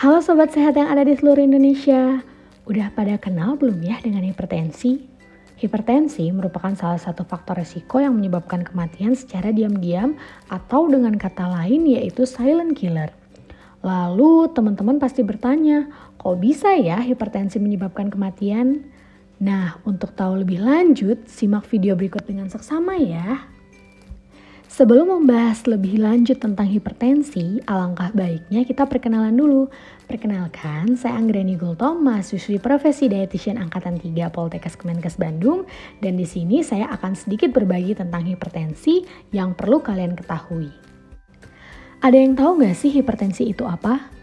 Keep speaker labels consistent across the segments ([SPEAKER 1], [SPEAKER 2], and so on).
[SPEAKER 1] Halo sobat sehat yang ada di seluruh Indonesia. Udah pada kenal belum ya dengan hipertensi? Hipertensi merupakan salah satu faktor risiko yang menyebabkan kematian secara diam-diam atau dengan kata lain yaitu silent killer. Lalu teman-teman pasti bertanya, kok bisa ya hipertensi menyebabkan kematian? Nah, untuk tahu lebih lanjut, simak video berikut dengan seksama ya. Sebelum membahas lebih lanjut tentang hipertensi, alangkah baiknya kita perkenalan dulu. Perkenalkan, saya Anggreni Gultom, mahasiswi profesi dietitian angkatan 3 Poltekkes Kemenkes Bandung, dan di sini saya akan sedikit berbagi tentang hipertensi yang perlu kalian ketahui. Ada yang tahu nggak sih hipertensi itu apa?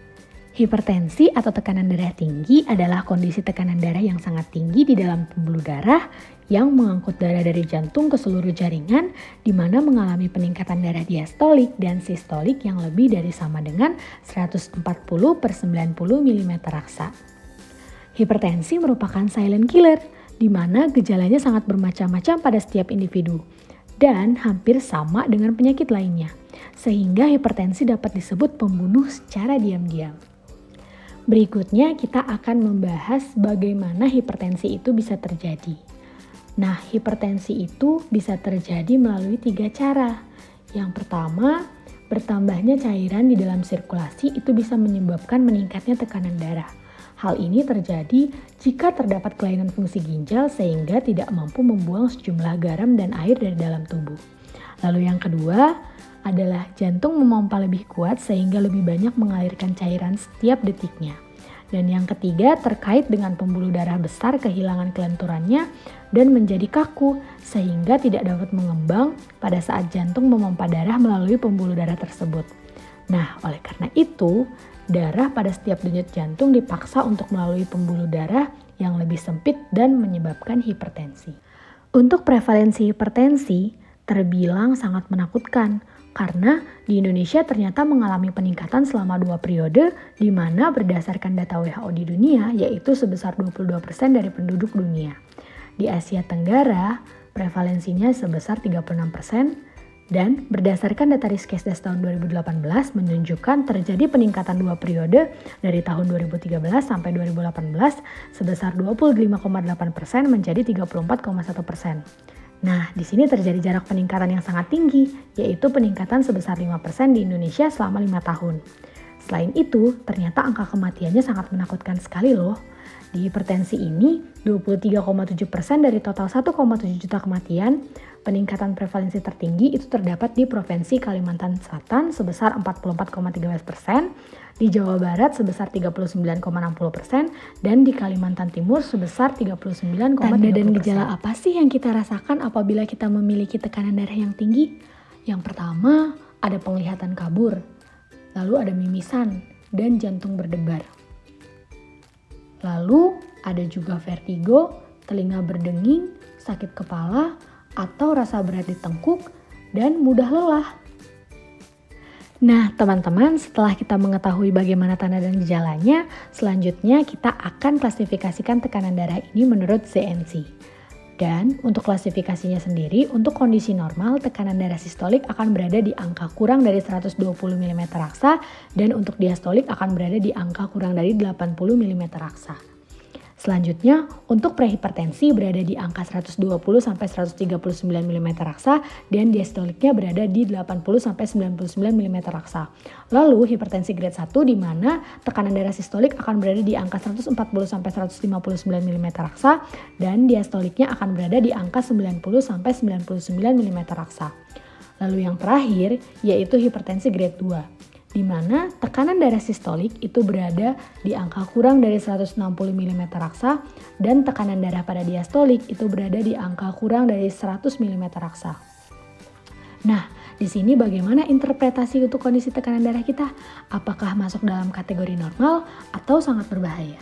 [SPEAKER 1] Hipertensi atau tekanan darah tinggi adalah kondisi tekanan darah yang sangat tinggi di dalam pembuluh darah yang mengangkut darah dari jantung ke seluruh jaringan, di mana mengalami peningkatan darah diastolik dan sistolik yang lebih dari sama dengan 140/90 mm raksa. Hipertensi merupakan silent killer, di mana gejalanya sangat bermacam-macam pada setiap individu dan hampir sama dengan penyakit lainnya, sehingga hipertensi dapat disebut pembunuh secara diam-diam. Berikutnya kita akan membahas bagaimana hipertensi itu bisa terjadi. Nah, hipertensi itu bisa terjadi melalui 3 cara. Yang pertama, bertambahnya cairan di dalam sirkulasi itu bisa menyebabkan meningkatnya tekanan darah. Hal ini terjadi jika terdapat kelainan fungsi ginjal sehingga tidak mampu membuang sejumlah garam dan air dari dalam tubuh. Lalu yang kedua adalah jantung memompa lebih kuat sehingga lebih banyak mengalirkan cairan setiap detiknya. Dan yang ketiga terkait dengan pembuluh darah besar kehilangan kelenturannya dan menjadi kaku sehingga tidak dapat mengembang pada saat jantung memompa darah melalui pembuluh darah tersebut. Nah, oleh karena itu, darah pada setiap denyut jantung dipaksa untuk melalui pembuluh darah yang lebih sempit dan menyebabkan hipertensi. Untuk prevalensi hipertensi terbilang sangat menakutkan karena di Indonesia ternyata mengalami peningkatan selama 2 periode di mana berdasarkan data WHO di dunia yaitu sebesar 22% dari penduduk dunia. Di Asia Tenggara prevalensinya sebesar 36% dan berdasarkan data Riskesdas tahun 2018 menunjukkan terjadi peningkatan 2 periode dari tahun 2013 sampai 2018 sebesar 25,8% menjadi 34,1%. Nah, di sini terjadi jarak peningkatan yang sangat tinggi, yaitu peningkatan sebesar 5% di Indonesia selama 5 tahun. Selain itu, ternyata angka kematiannya sangat menakutkan sekali loh. Di hipertensi ini, 23,7% dari total 1,7 juta kematian, peningkatan prevalensi tertinggi itu terdapat di Provinsi Kalimantan Selatan sebesar 44,13%, di Jawa Barat sebesar 39,60%, dan di Kalimantan Timur sebesar 39,30%. Tanda dan gejala apa sih yang kita rasakan apabila kita memiliki tekanan darah yang tinggi? Yang pertama, ada penglihatan kabur, lalu ada mimisan, dan jantung berdebar. Lalu ada juga vertigo, telinga berdenging, sakit kepala, atau rasa berat di tengkuk, dan mudah lelah. Nah teman-teman, setelah kita mengetahui bagaimana tanda dan gejalanya, selanjutnya kita akan klasifikasikan tekanan darah ini menurut ZNC. Dan untuk klasifikasinya sendiri, untuk kondisi normal, tekanan darah sistolik akan berada di angka kurang dari 120 mm raksa, dan untuk diastolik akan berada di angka kurang dari 80 mm raksa. Selanjutnya, untuk prehipertensi berada di angka 120 sampai 139 mm raksa dan diastoliknya berada di 80 sampai 99 mm raksa. Lalu hipertensi grade 1 di mana tekanan darah sistolik akan berada di angka 140 sampai 159 mm raksa dan diastoliknya akan berada di angka 90 sampai 99 mm raksa. Lalu yang terakhir yaitu hipertensi grade 2. Di mana tekanan darah sistolik itu berada di angka kurang dari 160 mm raksa dan tekanan darah pada diastolik itu berada di angka kurang dari 100 mm raksa. Nah, di sini bagaimana interpretasi untuk kondisi tekanan darah kita? Apakah masuk dalam kategori normal atau sangat berbahaya?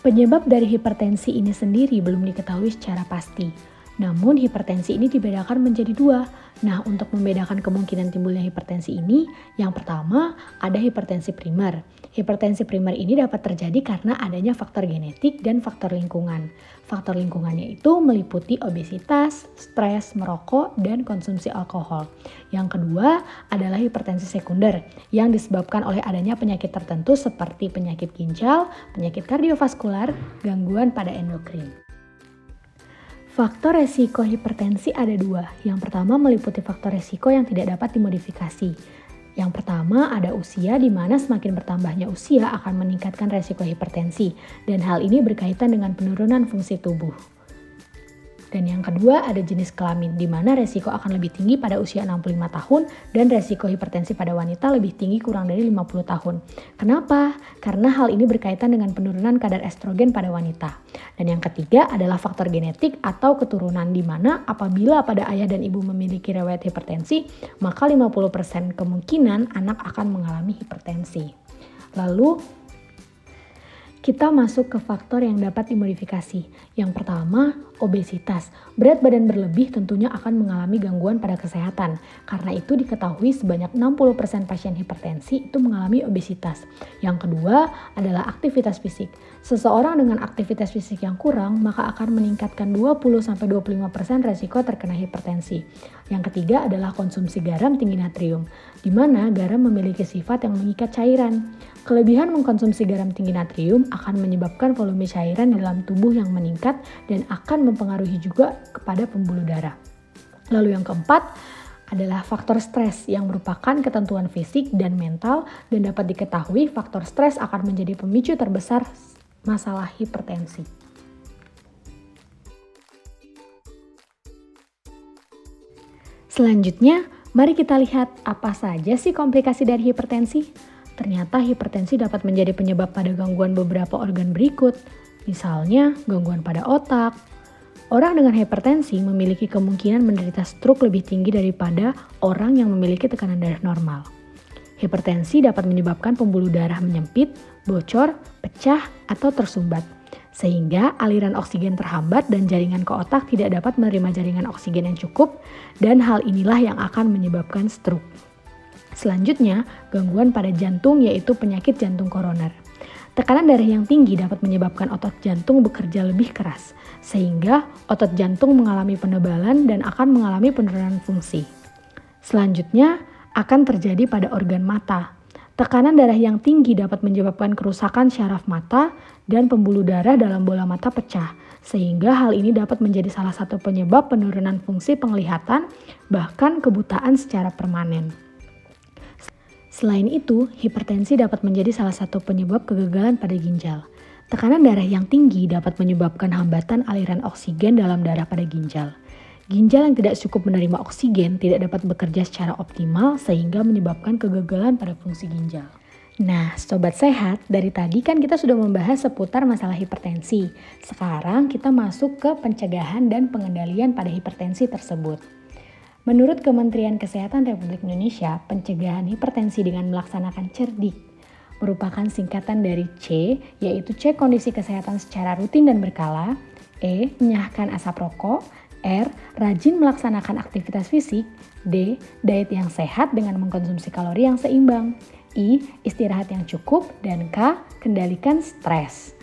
[SPEAKER 1] Penyebab dari hipertensi ini sendiri belum diketahui secara pasti. Namun hipertensi ini dibedakan menjadi dua. Nah, untuk membedakan kemungkinan timbulnya hipertensi ini, yang pertama ada hipertensi primer. Hipertensi primer ini dapat terjadi karena adanya faktor genetik dan faktor lingkungan. Faktor lingkungannya itu meliputi obesitas, stres, merokok, dan konsumsi alkohol. Yang kedua adalah hipertensi sekunder yang disebabkan oleh adanya penyakit tertentu seperti penyakit ginjal, penyakit kardiovaskular, gangguan pada endokrin. Faktor resiko hipertensi ada dua. Yang pertama meliputi faktor resiko yang tidak dapat dimodifikasi. Yang pertama ada usia, di mana semakin bertambahnya usia akan meningkatkan resiko hipertensi. Dan hal ini berkaitan dengan penurunan fungsi tubuh. Dan yang kedua ada jenis kelamin, di mana resiko akan lebih tinggi pada usia 65 tahun dan resiko hipertensi pada wanita lebih tinggi kurang dari 50 tahun. Kenapa? Karena hal ini berkaitan dengan penurunan kadar estrogen pada wanita. Dan yang ketiga adalah faktor genetik atau keturunan, di mana apabila pada ayah dan ibu memiliki riwayat hipertensi, maka 50% kemungkinan anak akan mengalami hipertensi. Lalu kita masuk ke faktor yang dapat dimodifikasi. Yang pertama, obesitas. Berat badan berlebih tentunya akan mengalami gangguan pada kesehatan. Karena itu diketahui sebanyak 60% pasien hipertensi itu mengalami obesitas. Yang kedua adalah aktivitas fisik. Seseorang dengan aktivitas fisik yang kurang maka akan meningkatkan 20-25% resiko terkena hipertensi. Yang ketiga adalah konsumsi garam tinggi natrium, di mana garam memiliki sifat yang mengikat cairan. Kelebihan mengkonsumsi garam tinggi natrium akan menyebabkan volume cairan di dalam tubuh yang meningkat dan akan mempengaruhi juga kepada pembuluh darah. Lalu yang keempat adalah faktor stres yang merupakan ketentuan fisik dan mental, dan dapat diketahui faktor stres akan menjadi pemicu terbesar masalah hipertensi. Selanjutnya, mari kita lihat apa saja sih komplikasi dari hipertensi. Ternyata hipertensi dapat menjadi penyebab pada gangguan beberapa organ berikut, misalnya gangguan pada otak. Orang dengan hipertensi memiliki kemungkinan menderita stroke lebih tinggi daripada orang yang memiliki tekanan darah normal. Hipertensi dapat menyebabkan pembuluh darah menyempit, bocor, pecah, atau tersumbat, sehingga aliran oksigen terhambat dan jaringan ke otak tidak dapat menerima jaringan oksigen yang cukup, dan hal inilah yang akan menyebabkan stroke. Selanjutnya, gangguan pada jantung yaitu penyakit jantung koroner. Tekanan darah yang tinggi dapat menyebabkan otot jantung bekerja lebih keras, sehingga otot jantung mengalami penebalan dan akan mengalami penurunan fungsi. Selanjutnya, akan terjadi pada organ mata. Tekanan darah yang tinggi dapat menyebabkan kerusakan syaraf mata dan pembuluh darah dalam bola mata pecah, sehingga hal ini dapat menjadi salah satu penyebab penurunan fungsi penglihatan, bahkan kebutaan secara permanen. Selain itu, hipertensi dapat menjadi salah satu penyebab kegagalan pada ginjal. Tekanan darah yang tinggi dapat menyebabkan hambatan aliran oksigen dalam darah pada ginjal. Ginjal yang tidak cukup menerima oksigen tidak dapat bekerja secara optimal sehingga menyebabkan kegagalan pada fungsi ginjal. Nah, sobat sehat, dari tadi kan kita sudah membahas seputar masalah hipertensi. Sekarang kita masuk ke pencegahan dan pengendalian pada hipertensi tersebut. Menurut Kementerian Kesehatan Republik Indonesia, pencegahan hipertensi dengan melaksanakan cerdik merupakan singkatan dari C, yaitu cek kondisi kesehatan secara rutin dan berkala, E, menyahkan asap rokok, R, rajin melaksanakan aktivitas fisik, D, diet yang sehat dengan mengkonsumsi kalori yang seimbang, I, istirahat yang cukup, dan K, kendalikan stres.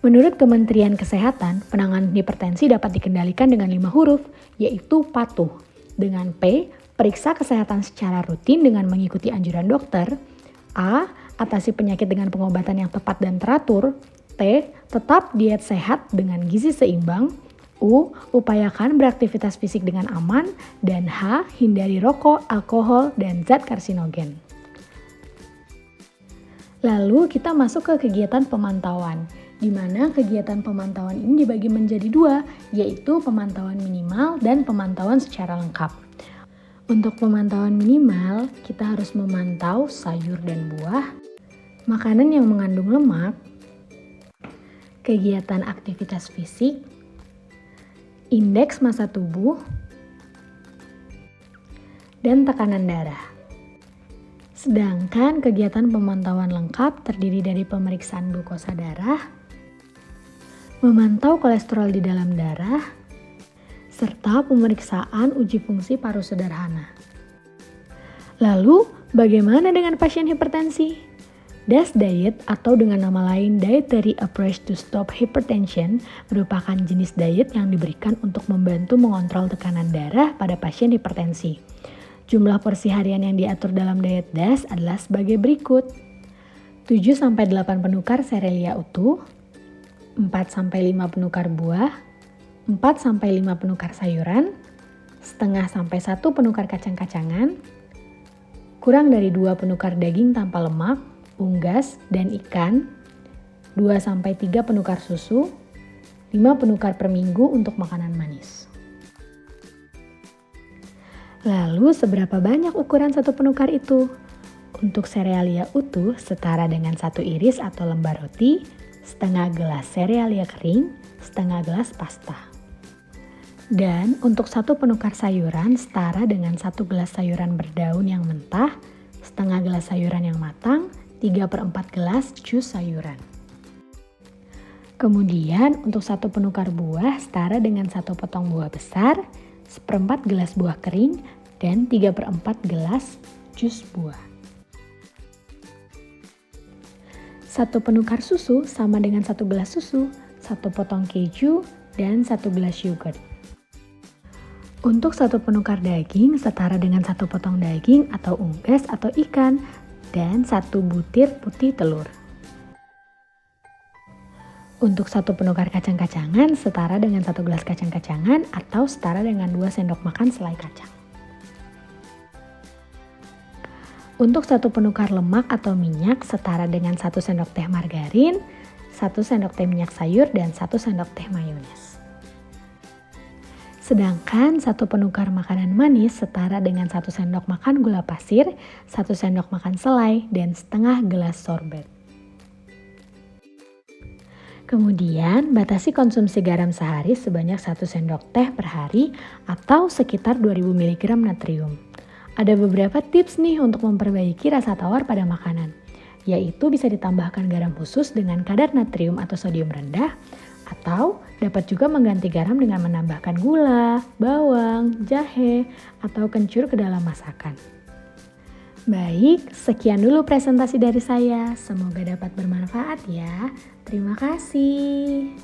[SPEAKER 1] Menurut Kementerian Kesehatan, penanganan hipertensi dapat dikendalikan dengan 5 huruf, yaitu patuh. Dengan P, periksa kesehatan secara rutin dengan mengikuti anjuran dokter. A, atasi penyakit dengan pengobatan yang tepat dan teratur. T, tetap diet sehat dengan gizi seimbang. U, upayakan beraktivitas fisik dengan aman. Dan H, hindari rokok, alkohol, dan zat karsinogen. Lalu kita masuk ke kegiatan pemantauan, di mana kegiatan pemantauan ini dibagi menjadi dua, yaitu pemantauan minimal dan pemantauan secara lengkap. Untuk pemantauan minimal, kita harus memantau sayur dan buah, makanan yang mengandung lemak, kegiatan aktivitas fisik, indeks massa tubuh, dan tekanan darah. Sedangkan kegiatan pemantauan lengkap terdiri dari pemeriksaan glukosa darah, memantau kolesterol di dalam darah, serta pemeriksaan uji fungsi paru sederhana. Lalu, bagaimana dengan pasien hipertensi? DASH diet atau dengan nama lain Dietary Approach to Stop Hypertension merupakan jenis diet yang diberikan untuk membantu mengontrol tekanan darah pada pasien hipertensi. Jumlah porsi harian yang diatur dalam diet DASH adalah sebagai berikut. 7-8 penukar serealia utuh, 4-5 penukar buah, 4-5 penukar sayuran, setengah sampai 1 penukar kacang-kacangan, kurang dari 2 penukar daging tanpa lemak, unggas, dan ikan, 2-3 penukar susu, 5 penukar per minggu untuk makanan manis. Lalu seberapa banyak ukuran satu penukar itu? Untuk serealia utuh setara dengan 1 iris atau lembar roti, setengah gelas serealia kering, setengah gelas pasta. Dan untuk 1 penukar sayuran setara dengan 1 gelas sayuran berdaun yang mentah, setengah gelas sayuran yang matang, 3/4 gelas jus sayuran. Kemudian untuk 1 penukar buah setara dengan 1 potong buah besar, 1/4 gelas buah kering, dan 3/4 gelas jus buah. 1 penukar susu sama dengan 1 gelas susu, 1 potong keju, dan 1 gelas yogurt. Untuk 1 penukar daging setara dengan 1 potong daging atau unggas atau ikan, dan 1 butir putih telur. Untuk 1 penukar kacang-kacangan setara dengan 1 gelas kacang-kacangan atau setara dengan 2 sendok makan selai kacang. Untuk 1 penukar lemak atau minyak setara dengan 1 sendok teh margarin, 1 sendok teh minyak sayur, dan 1 sendok teh mayones. Sedangkan 1 penukar makanan manis setara dengan 1 sendok makan gula pasir, 1 sendok makan selai, dan setengah gelas sorbet. Kemudian, batasi konsumsi garam sehari sebanyak 1 sendok teh per hari atau sekitar 2000 mg natrium. Ada beberapa tips nih untuk memperbaiki rasa tawar pada makanan, yaitu bisa ditambahkan garam khusus dengan kadar natrium atau sodium rendah, atau dapat juga mengganti garam dengan menambahkan gula, bawang, jahe, atau kencur ke dalam masakan. Baik, sekian dulu presentasi dari saya. Semoga dapat bermanfaat ya. Terima kasih.